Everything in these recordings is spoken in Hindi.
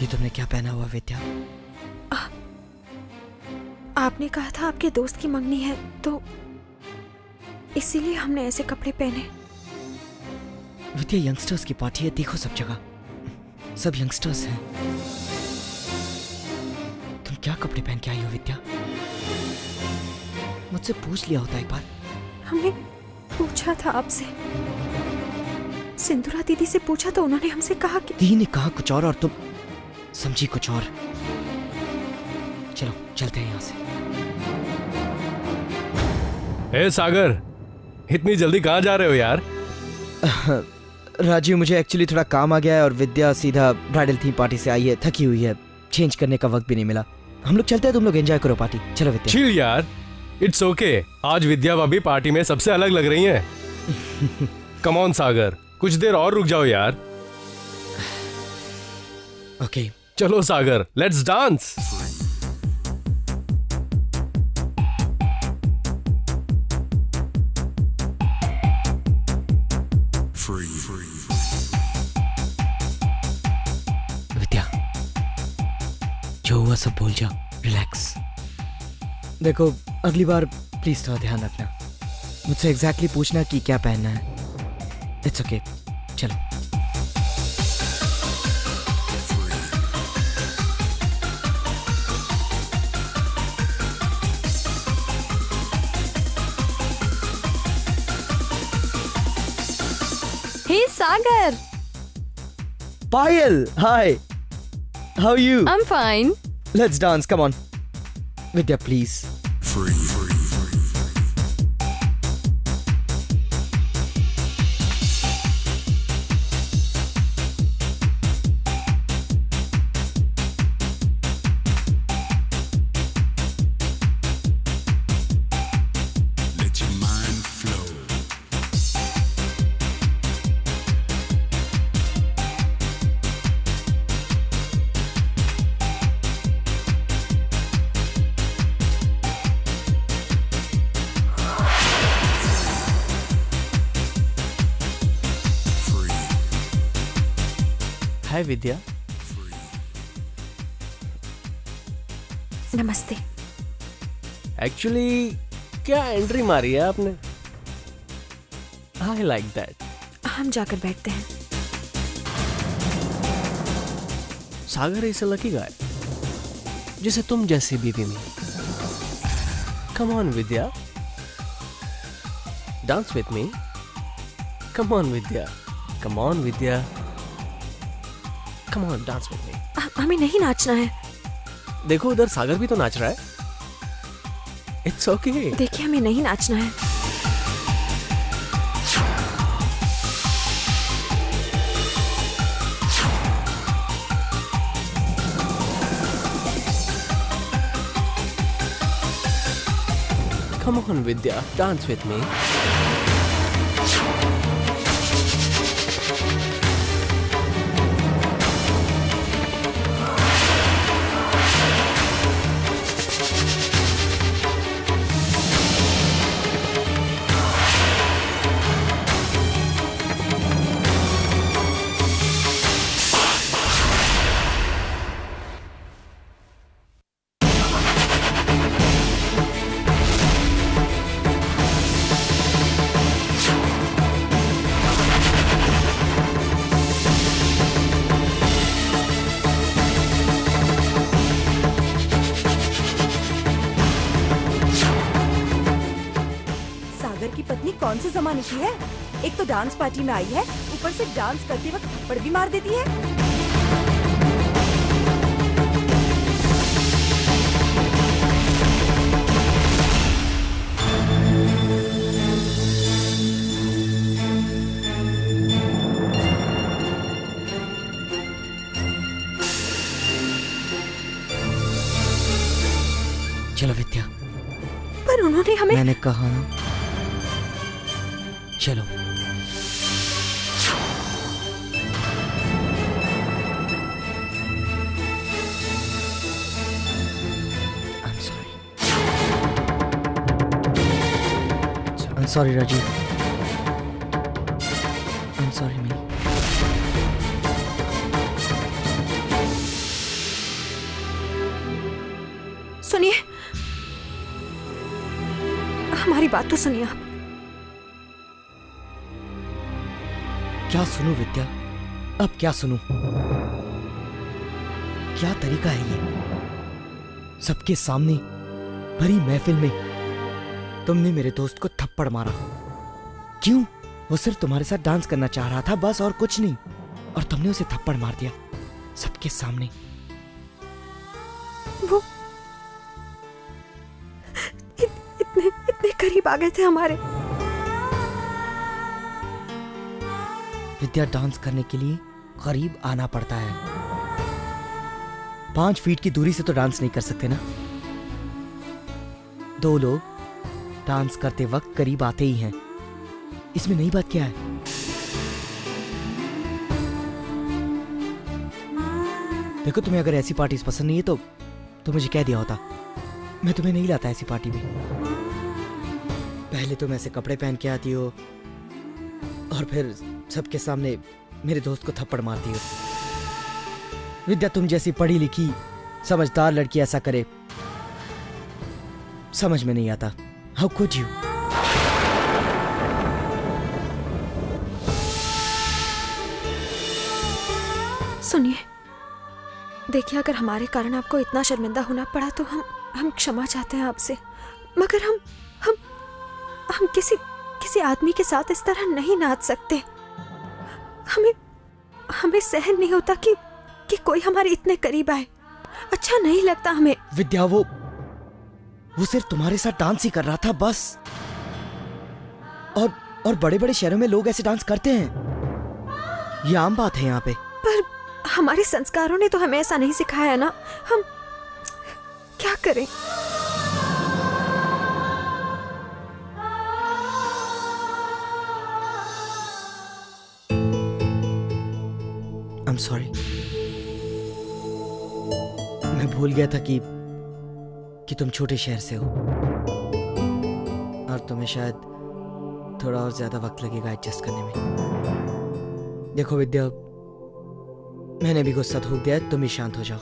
ये तुमने क्या पहना हुआ विद्या? आपने कहा था आपके दोस्त की मंगनी है, तो इसीलिए हमने ऐसे कपड़े पहने। विद्या, यंगस्टर्स की पार्टी है, देखो सब जगह सब यंगस्टर्स हैं। तुम क्या कपड़े पहन के आई हो विद्या? मुझसे पूछ लिया होता एक बार। हमने पूछा था आपसे, सिंदूरा दीदी से पूछा तो उन्होंने हमसे कहा कि दी ने कहा कुछ और तुम समझी कुछ और। चलो चलते हैं यहाँ से। ए सागर, इतनी जल्दी कहाँ जा रहे हो यार? राजीव, मुझे एक्चुअली थोड़ा काम आ गया है और विद्या सीधा ब्राइडल थीम पार्टी से आई है, थकी हुई है, चेंज करने का वक्त भी नहीं मिला। हम लोग चलते हैं, तुम लोग एंजॉय करो पार्टी। चलो विद्या। चिल यार, इट्स ओके। आज विद्या भाभी पार्टी में सबसे अलग लग रही हैं। कम ऑन सागर, कुछ देर और रुक जाओ यार। ओके चलो सागर, लेट्स डांस। विद्या, जो हुआ सब भूल जाओ, रिलैक्स। देखो, अगली बार प्लीज थोड़ा ध्यान रखना, मुझसे एग्जैक्टली पूछना कि क्या पहनना है। इट्स ओके, चलो। Hey Sagar, Payal, hi, how are you? I'm fine. Let's dance, come on. Vidya please. Hi Vidya. नमस्ते। एक्चुअली क्या एंट्री मारी है आपने? I like that. हम जाकर बैठते हैं। सागर इज अ लकी गाय, जिसे तुम जैसी बीवी मिली। Come on Vidya, dance with me. Come on Vidya, come on Vidya, come on dance with me. हमें नहीं नाचना है। देखो उधर सागर भी तो नाच रहा है। It's okay. देखिए, हमें नहीं नाचना है। Come on Vidya, dance with me. कौन से जमाने की है? एक तो डांस पार्टी में आई है, ऊपर से डांस करते वक्त थप्पड़ भी मार देती है। चलो विद्या। पर उन्होंने हमें। मैंने कहा ना, चलो। I'm sorry Rajiv. I'm sorry Mini. सुनिए, हमारी बात तो सुनिए आप। क्या सुनूं विद्या, अब क्या सुनूं? क्या तरीका है ये? सबके सामने भरी महफिल में तुमने मेरे दोस्त को थप्पड़ मारा। क्यों? वो सिर्फ तुम्हारे साथ डांस करना चाह रहा था, बस, और कुछ नहीं। और तुमने उसे थप्पड़ मार दिया सबके सामने। वो इतने करीब आ गए थे हमारे। विद्या, डांस करने के लिए करीब आना पड़ता है। 5 फीट की दूरी से तो डांस नहीं कर सकते ना। 2 लोग डांस करते वक्त करीब आते ही हैं। इसमें नई बात क्या है? देखो, तुम्हें अगर ऐसी पार्टीज पसंद नहीं है तो मुझे कह दिया होता। मैं तुम्हें नहीं लाता ऐसी पार्टी में। पहले तुम ऐसे कपड़े पहन के आती हो और फिर सबके सामने मेरे दोस्त को थप्पड़ मारती हो। विद्या, तुम जैसी पढ़ी लिखी समझदार लड़की ऐसा करे, समझ में नहीं आता। How could you? सुनिए, देखिए, अगर हमारे कारण आपको इतना शर्मिंदा होना पड़ा तो हम क्षमा चाहते हैं आपसे। मगर हम किसी आदमी के साथ इस तरह नहीं नाच सकते। हमें सहन नहीं होता कि कोई हमारे इतने करीब आए। अच्छा नहीं लगता हमें। विद्या, वो सिर्फ तुम्हारे साथ डांस ही कर रहा था, बस। और बड़े बड़े शहरों में लोग ऐसे डांस करते हैं, ये आम बात है यहाँ पे। पर हमारे संस्कारों ने तो हमें ऐसा नहीं सिखाया ना। हम क्या करें? I'm sorry। मैं भूल गया था कि तुम छोटे शहर से हो और तुम्हें शायद थोड़ा और ज्यादा वक्त लगेगा एडजस्ट करने में। देखो विद्या, मैंने भी गुस्सा थूक दिया है, तुम भी शांत हो जाओ,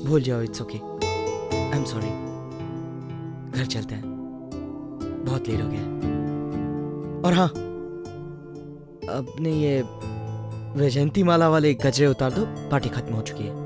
भूल जाओ। It's okay, I am sorry. घर चलते हैं, बहुत लेट हो गया। और हाँ, अपने ये वैजयंती माला वाले गजरे उतार दो, पार्टी खत्म हो चुकी है।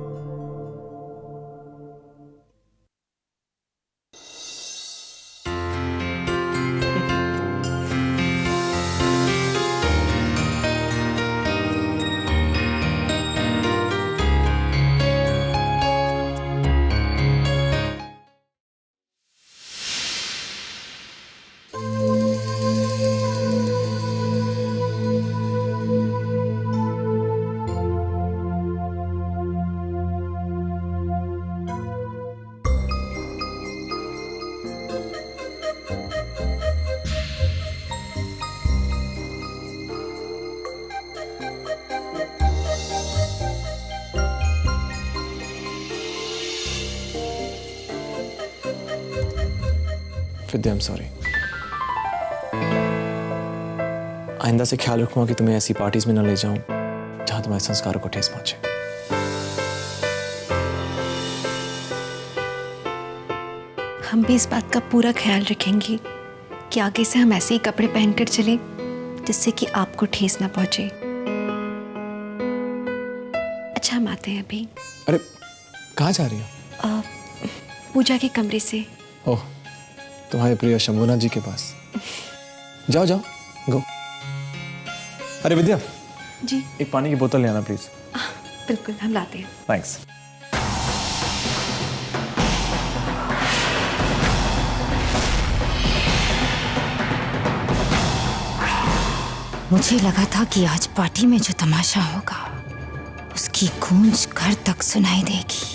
विद्या, आई एम सॉरी। आइंदा से ख्याल रखूंगा कि तुम्हें ऐसी पार्टीज में न ले जाऊं जहां तुम्हारे संस्कारों को ठेस पहुंचे। हम भी इस बात का पूरा ख्याल रखेंगे कि आगे से हम ऐसे ही कपड़े पहनकर चलें जिससे कि आपको ठेस ना पहुंचे। अच्छा, हम आते हैं अभी। अरे, कहाँ जा रही हो? पूजा के कमरे से। ओह, तुम्हारे प्रिय शंभुनाथ जी के पास। जाओ जाओ, गो। अरे विद्या जी, एक पानी की बोतल ले आना प्लीज। बिल्कुल, हम लाते हैं। थैंक्स। मुझे लगा था कि आज पार्टी में जो तमाशा होगा उसकी गूंज घर तक सुनाई देगी,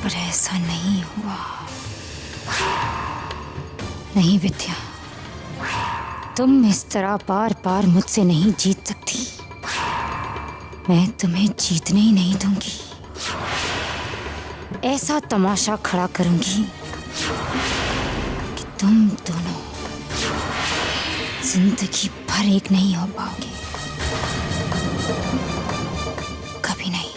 पर ऐसा नहीं हुआ। नहीं विद्या, तुम इस तरह बार बार मुझसे नहीं जीत सकती। मैं तुम्हें जीतने ही नहीं दूंगी। ऐसा तमाशा खड़ा करूंगी कि तुम दोनों जिंदगी भर एक नहीं हो पाओगे, कभी नहीं।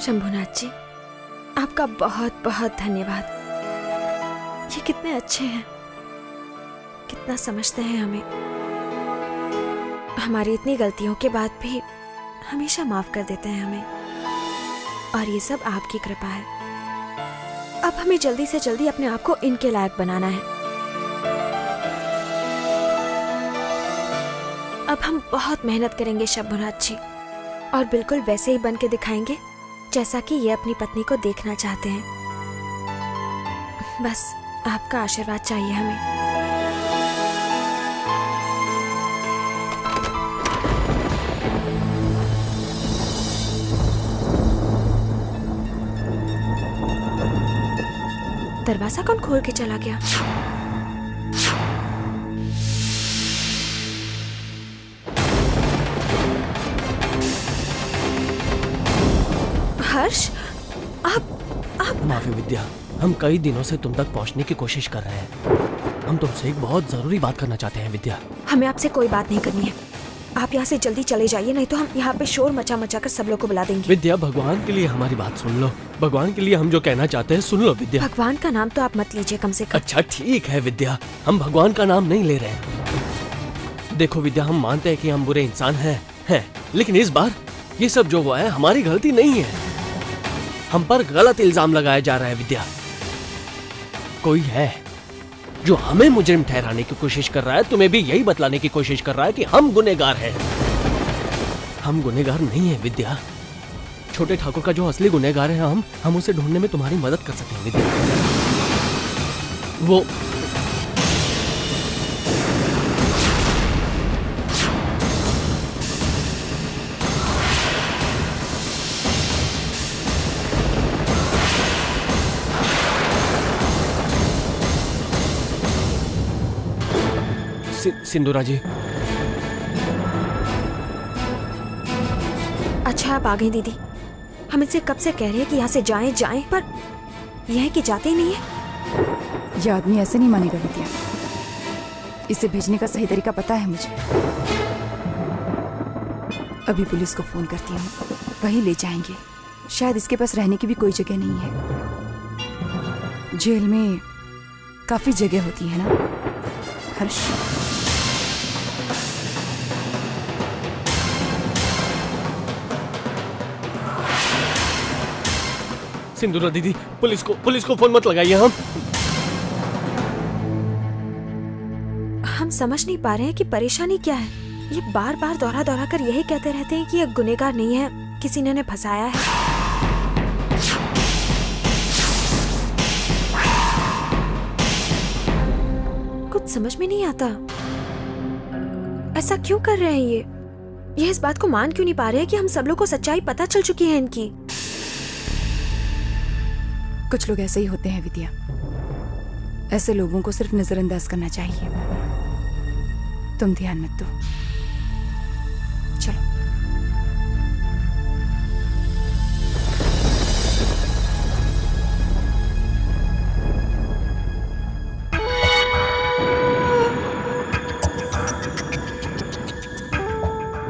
शंभुनाथ जी, आपका बहुत बहुत धन्यवाद। ये कितने अच्छे हैं, कितना समझते हैं हमें। हमारी इतनी गलतियों के बाद भी हमेशा माफ कर देते हैं हमें, और ये सब आपकी कृपा है। अब हमें जल्दी से जल्दी अपने आप को इनके लायक बनाना है। अब हम बहुत मेहनत करेंगे शंभुनाथ जी, और बिल्कुल वैसे ही बन के दिखाएंगे जैसा कि ये अपनी पत्नी को देखना चाहते हैं। बस आपका आशीर्वाद चाहिए हमें। दरवाजा कौन खोल के चला गया? हर्ष, आप माफी विद्या, हम कई दिनों से तुम तक पहुंचने की कोशिश कर रहे हैं। हम तुमसे एक बहुत जरूरी बात करना चाहते हैं विद्या। हमें आपसे कोई बात नहीं करनी है। आप यहाँ से जल्दी चले जाइए, नहीं तो हम यहाँ पे शोर मचा मचा कर सब लोग को बुला देंगे। विद्या, भगवान के लिए हमारी बात सुन लो। भगवान के लिए हम जो कहना चाहते हैं सुन लो विद्या। भगवान का नाम तो आप मत लीजिए कम से कम। अच्छा ठीक है विद्या, हम भगवान का नाम नहीं ले रहे हैं। देखो विद्या, हम मानते हैं कि हम बुरे इंसान हैं, लेकिन इस बार ये सब जो हुआ है हमारी गलती नहीं है। हम पर गलत इल्जाम लगाया जा रहा है विद्या। कोई है जो हमें मुजरिम ठहराने की कोशिश कर रहा है, तुम्हें भी यही बतलाने की कोशिश कर रहा है कि हम गुनहगार हैं। हम गुनहगार नहीं है विद्या। छोटे ठाकुर का जो असली गुनहगार है हम उसे ढूंढने में तुम्हारी मदद कर सकते हैं विद्या। वो सिंदूरा जी। अच्छा आप आ गई दीदी। हम इनसे कब से कह रहे हैं कि यहाँ से जाएं जाएं, पर यह है कि जाते ही नहीं है। ये आदमी ऐसे नहीं मानेगा विद्या। इसे भेजने का सही तरीका पता है मुझे। अभी पुलिस को फोन करती हूँ, वही ले जाएंगे। शायद इसके पास रहने की भी कोई जगह नहीं है। जेल में काफी जगह होती है ना हर्ष? सिंदूरा दीदी, पुलिस को फोन मत लगाइए। हम समझ नहीं पा रहे हैं कि परेशानी क्या है। ये बार बार दोहरा दोहरा कर यही कहते रहते हैं कि ये गुनहगार नहीं है, किसी ने उन्हें फंसाया है। कुछ समझ में नहीं आता, ऐसा क्यों कर रहे हैं ये इस बात को मान क्यों नहीं पा रहे हैं कि हम सब लोग को सच्चाई पता चल चुकी है इनकी। कुछ लोग ऐसे ही होते हैं विद्या। ऐसे लोगों को सिर्फ नजरअंदाज करना चाहिए। तुम ध्यान मत दो। चलो।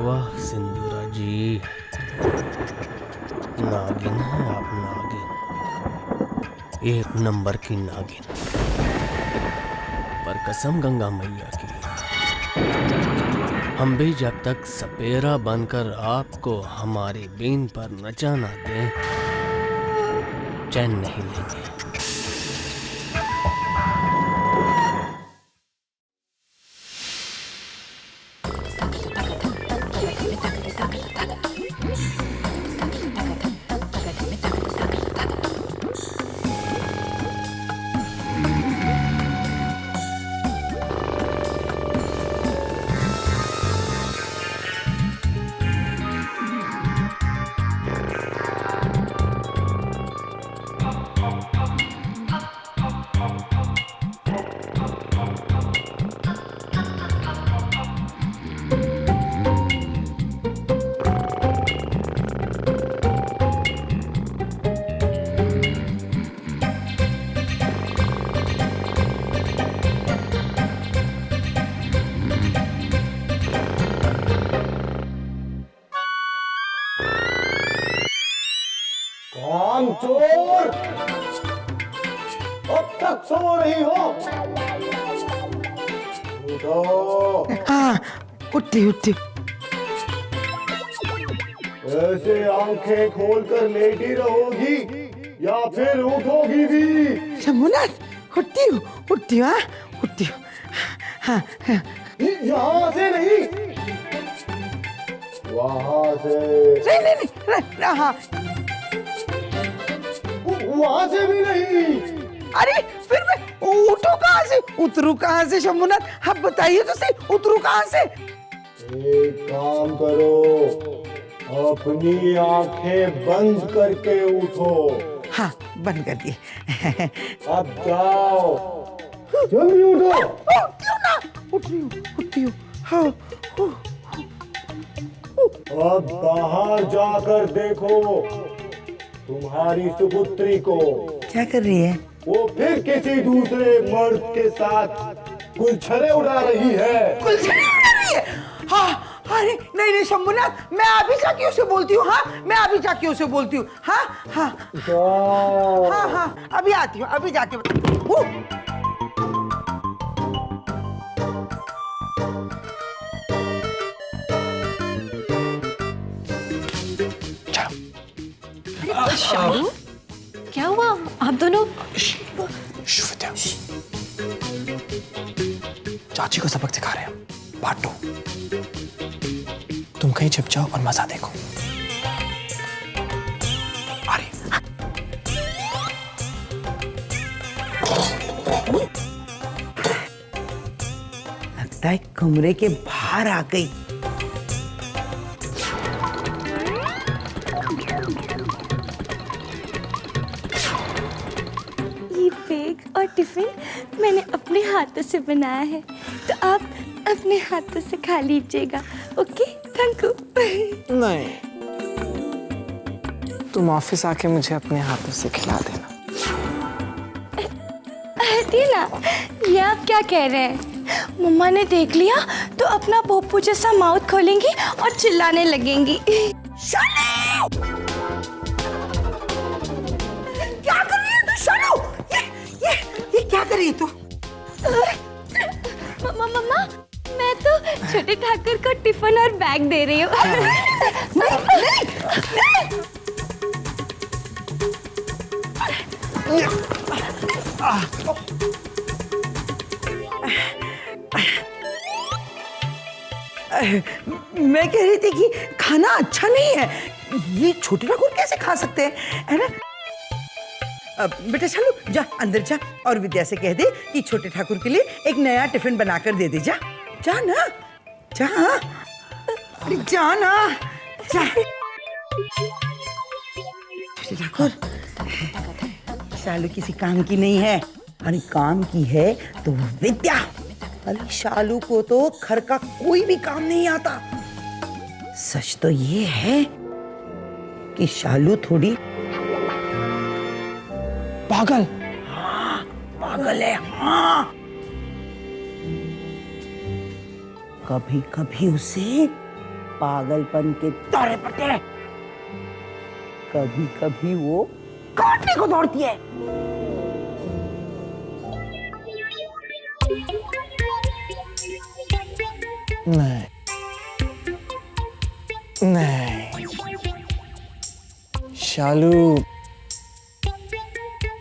वाह सिंदूरा जी, नागिन है आप, नागिन, एक नंबर की नागिन। पर कसम गंगा मैया की, हम भी जब तक सपेरा बनकर आपको हमारी बीन पर नचा ना दें, चैन नहीं लेंगे। अब तक सो रही हो? उठो। हाँ, उठी उठी। ऐसे आंखें खोलकर लेटी रहोगी या फिर उठोगी भी? शंभूनाथ उठी हूँ, हाँ उठी हूँ। हाँ हाँ। यहाँ से नहीं, वहाँ से। नहीं, हाँ। वहाँ से भी नहीं। अरे फिर मैं उठूं कहाँ से, उतरूं कहाँ से शंभूनाथ? आप बताइए तो सही, उतरूं कहाँ से? एक काम करो, अपनी आंखें बंद करके उठो। हाँ, बंद कर दिए। अब जाओ, जल्दी उठो। क्यों ना? उठी हूँ। हाँ। अब बाहर जाकर देखो तुम्हारी सुपुत्री को। क्या कर रही है? वो फिर किसी दूसरे मर्द के साथ गुलछरे उड़ा रही है। गुलछरे उड़ा रही है? हाँ। अरे नहीं शंभूनाथ, मैं अभी जाके उसे बोलती हूँ। हाँ, मैं अभी जाके उसे बोलती हूँ। हाँ हाँ हाँ हाँ, अभी आती हूँ, अभी जाके शालू, क्या हुआ? आप दोनों विद्या, चाची को सबक सिखा रहे हैं, बांटो। तुम कहीं छिप जाओ और मजा देखो। अरे लगता है कमरे के बाहर आ गई। ये बैग और टिफिन मैंने अपने हाथों से बनाया है, तो आप अपने हाथों से खा लीजिएगा। Okay, thank you. नहीं, तुम ऑफिस आके मुझे अपने हाथों से खिला देना। ना, ये आप क्या कह रहे हैं? मम्मा ने देख लिया तो अपना पोपू जैसा माउथ खोलेंगी और चिल्लाने लगेंगी। शालू! क्या कर रही है तू शालू? ये क्या कर रही है तू? मम्मा, मैं तो छोटे ठाकुर को टिफिन और बैग दे रही हूँ। मैं कह रही थी कि खाना अच्छा नहीं है, ये छोटे ठाकुर कैसे खा सकते हैं, है ना? बेटा शालू, जा अंदर जा और विद्या से कह दे कि छोटे ठाकुर के लिए एक नया टिफिन बनाकर दे दे। जा ना, जा, अरे जा ना, जा। छोटे ठाकुर, शालू किसी काम की नहीं है, अरे काम की है तो विद्या। अरे शालू को तो घर का कोई भी काम नहीं आता। सच तो ये है कि शालू थोड़ी पागल, हाँ पागल है। हाँ, कभी कभी उसे पागलपन के दौरे पड़ते हैं, कभी कभी वो काटने को दौड़ती है। नहीं, शालू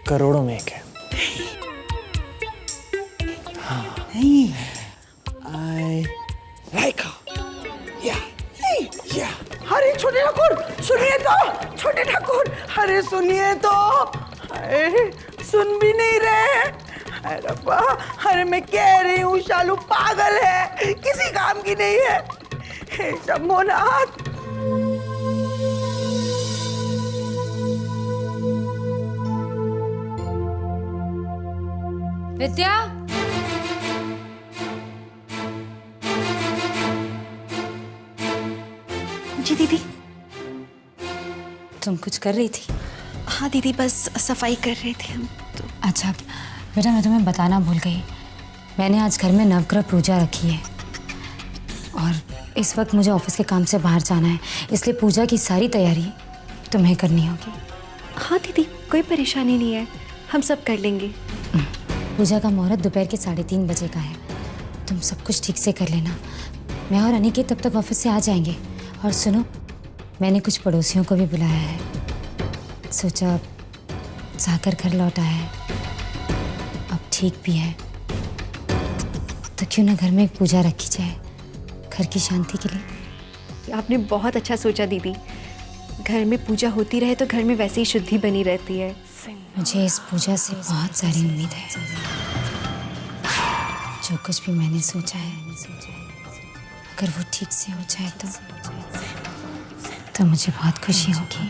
करोड़ों में एक है। हाँ, I like her. Yeah. अरे छोटे ठाकुर सुनिए तो, छोटे ठाकुर, अरे सुनिए तो, अरे सुन भी नहीं रहे। अरे रब्बा, अरे मैं कह रही हूँ शालू पागल है, किसी काम की नहीं है। हे शंभूनाथ, विद्या, जी दीदी। तुम कुछ कर रही थी? हाँ दीदी, बस सफाई कर रहे थे हम तो। अच्छा बेटा, मैं तुम्हें बताना भूल गई, मैंने आज घर में नवग्रह पूजा रखी है और इस वक्त मुझे ऑफिस के काम से बाहर जाना है, इसलिए पूजा की सारी तैयारी तुम्हें करनी होगी। हाँ दीदी, कोई परेशानी नहीं है, हम सब कर लेंगे। पूजा का मुहूर्त दोपहर के 3:30 बजे का है। तुम सब कुछ ठीक से कर लेना। मैं और अनिकेत तब तक ऑफिस से आ जाएंगे। और सुनो, मैंने कुछ पड़ोसियों को भी बुलाया है। सोचा सागर घर लौटा है, अब ठीक भी है, तो क्यों ना घर में एक पूजा रखी जाए घर की शांति के लिए। आपने बहुत अच्छा सोचा दीदी। घर में पूजा होती रहे तो घर में वैसे ही शुद्धि बनी रहती है। मुझे इस पूजा से बहुत सारी उम्मीद है। जो कुछ भी मैंने सोचा है, अगर वो ठीक से हो जाए तो मुझे बहुत खुशी होगी।